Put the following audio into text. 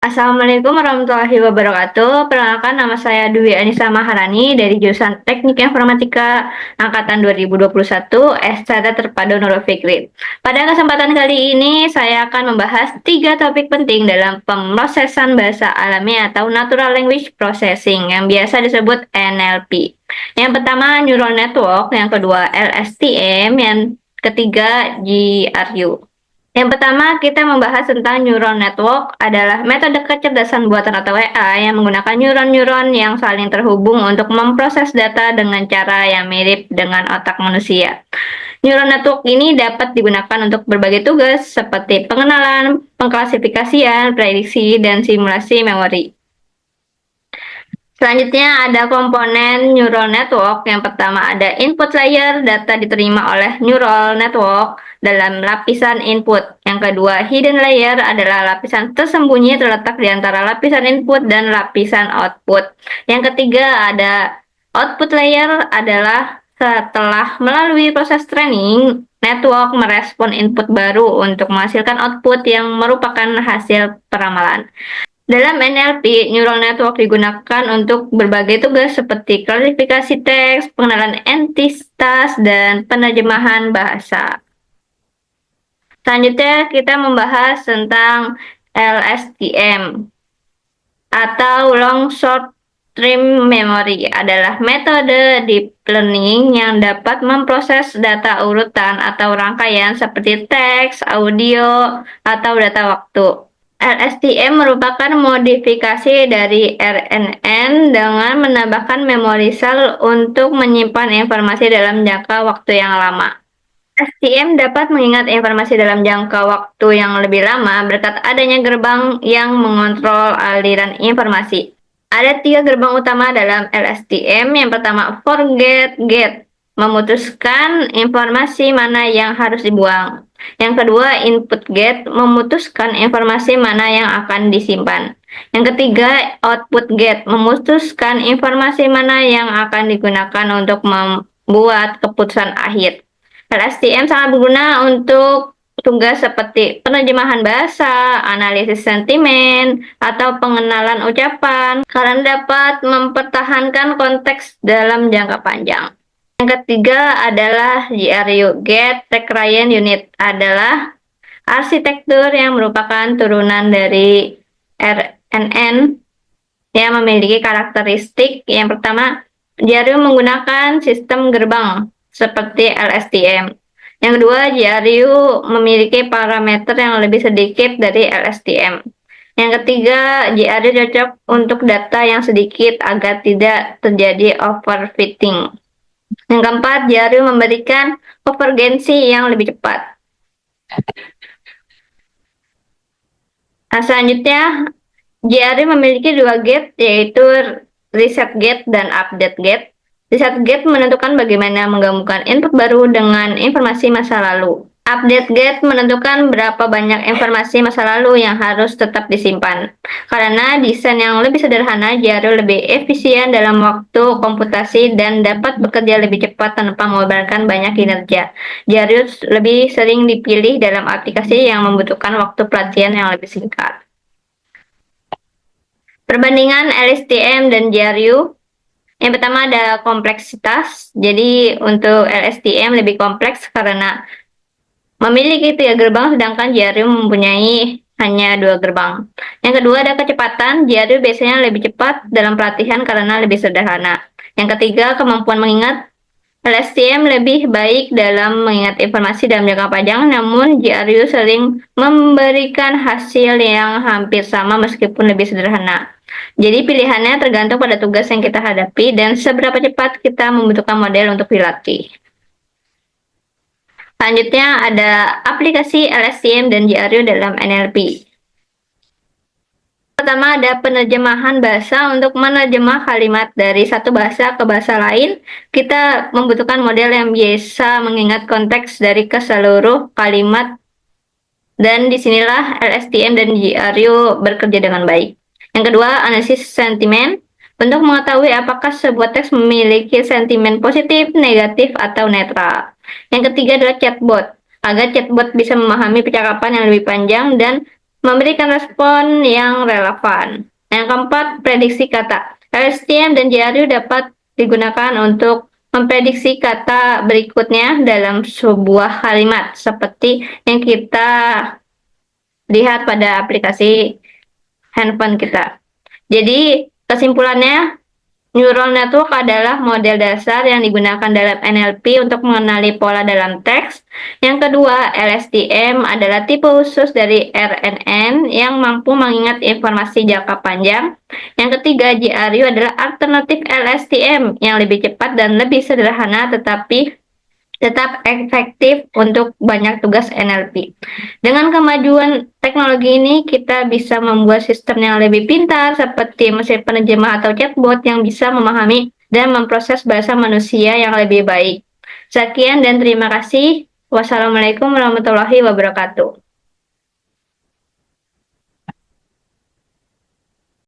Assalamualaikum warahmatullahi wabarakatuh. Perkenalkan, nama saya Dwi Anissa Maharani dari jurusan Teknik Informatika Angkatan 2021 S1 Terpadu Nurul Fikri. Pada kesempatan kali ini, saya akan membahas tiga topik penting dalam pemrosesan bahasa alami atau Natural Language Processing yang biasa disebut NLP. Yang pertama, Neural Network, yang kedua LSTM, yang ketiga GRU. Yang pertama, kita membahas tentang neural network adalah metode kecerdasan buatan atau AI yang menggunakan neuron-neuron yang saling terhubung untuk memproses data dengan cara yang mirip dengan otak manusia. Neural network ini dapat digunakan untuk berbagai tugas seperti pengenalan, pengklasifikasian, prediksi, dan simulasi memori. Selanjutnya ada komponen neural network. Yang pertama ada input layer, data diterima oleh neural network dalam lapisan input. Yang kedua, hidden layer adalah lapisan tersembunyi terletak di antara lapisan input dan lapisan output. Yang ketiga ada output layer adalah setelah melalui proses training, network merespon input baru untuk menghasilkan output yang merupakan hasil peramalan. Dalam NLP, neural network digunakan untuk berbagai tugas seperti klasifikasi teks, pengenalan entitas, dan penerjemahan bahasa. Selanjutnya, kita membahas tentang LSTM atau Long Short Term Memory adalah metode deep learning yang dapat memproses data urutan atau rangkaian seperti teks, audio, atau data waktu. LSTM merupakan modifikasi dari RNN dengan menambahkan memori sel untuk menyimpan informasi dalam jangka waktu yang lama. LSTM dapat mengingat informasi dalam jangka waktu yang lebih lama berkat adanya gerbang yang mengontrol aliran informasi. Ada tiga gerbang utama dalam LSTM. Yang pertama, forget get, memutuskan informasi mana yang harus dibuang. Yang kedua, input get, memutuskan informasi mana yang akan disimpan. Yang ketiga, output get, memutuskan informasi mana yang akan digunakan untuk membuat keputusan akhir. LSTM sangat berguna untuk tugas seperti penerjemahan bahasa, analisis sentimen, atau pengenalan ucapan, karena dapat mempertahankan konteks dalam jangka panjang. Yang ketiga adalah GRU, Get Requirement Unit, adalah arsitektur yang merupakan turunan dari RNN yang memiliki karakteristik. Yang pertama, GRU menggunakan sistem gerbang seperti LSTM. Yang kedua, GRU memiliki parameter yang lebih sedikit dari LSTM. Yang ketiga, GRU cocok untuk data yang sedikit agar tidak terjadi overfitting. Yang keempat, GRU memberikan konvergensi yang lebih cepat. Selanjutnya, GRU memiliki dua gate, yaitu reset gate dan update gate. Reset gate menentukan bagaimana menggabungkan input baru dengan informasi masa lalu. Update gate menentukan berapa banyak informasi masa lalu yang harus tetap disimpan. Karena desain yang lebih sederhana, GRU lebih efisien dalam waktu komputasi dan dapat bekerja lebih cepat tanpa mengorbankan banyak kinerja. GRU lebih sering dipilih dalam aplikasi yang membutuhkan waktu pelatihan yang lebih singkat. Perbandingan LSTM dan GRU. Yang pertama ada kompleksitas. Jadi untuk LSTM lebih kompleks karena memiliki 3 gerbang, sedangkan GRU mempunyai hanya 2 gerbang. Yang kedua ada kecepatan. GRU biasanya lebih cepat dalam pelatihan karena lebih sederhana. Yang ketiga, kemampuan mengingat. LSTM lebih baik dalam mengingat informasi dalam jangka panjang, namun GRU sering memberikan hasil yang hampir sama meskipun lebih sederhana. Jadi pilihannya tergantung pada tugas yang kita hadapi dan seberapa cepat kita membutuhkan model untuk dilatih. Selanjutnya ada aplikasi LSTM dan GRU dalam NLP. Pertama ada penerjemahan bahasa. Untuk menerjemah kalimat dari satu bahasa ke bahasa lain, kita membutuhkan model yang bisa mengingat konteks dari keseluruh kalimat, dan disinilah LSTM dan GRU bekerja dengan baik. Yang kedua, analisis sentimen. Untuk mengetahui apakah sebuah teks memiliki sentimen positif, negatif, atau netral. Yang ketiga adalah chatbot. Agar chatbot bisa memahami percakapan yang lebih panjang dan memberikan respon yang relevan. Yang keempat, prediksi kata. LSTM dan GRU dapat digunakan untuk memprediksi kata berikutnya dalam sebuah kalimat, seperti yang kita lihat pada aplikasi handphone kita. Jadi, kesimpulannya, neural network adalah model dasar yang digunakan dalam NLP untuk mengenali pola dalam teks. Yang kedua, LSTM adalah tipe khusus dari RNN yang mampu mengingat informasi jangka panjang. Yang ketiga, GRU adalah alternatif LSTM yang lebih cepat dan lebih sederhana tetapi tetap efektif untuk banyak tugas NLP. Dengan kemajuan teknologi ini, kita bisa membuat sistem yang lebih pintar seperti mesin penerjemah atau chatbot yang bisa memahami dan memproses bahasa manusia yang lebih baik. Sekian dan terima kasih. Wassalamualaikum warahmatullahi wabarakatuh.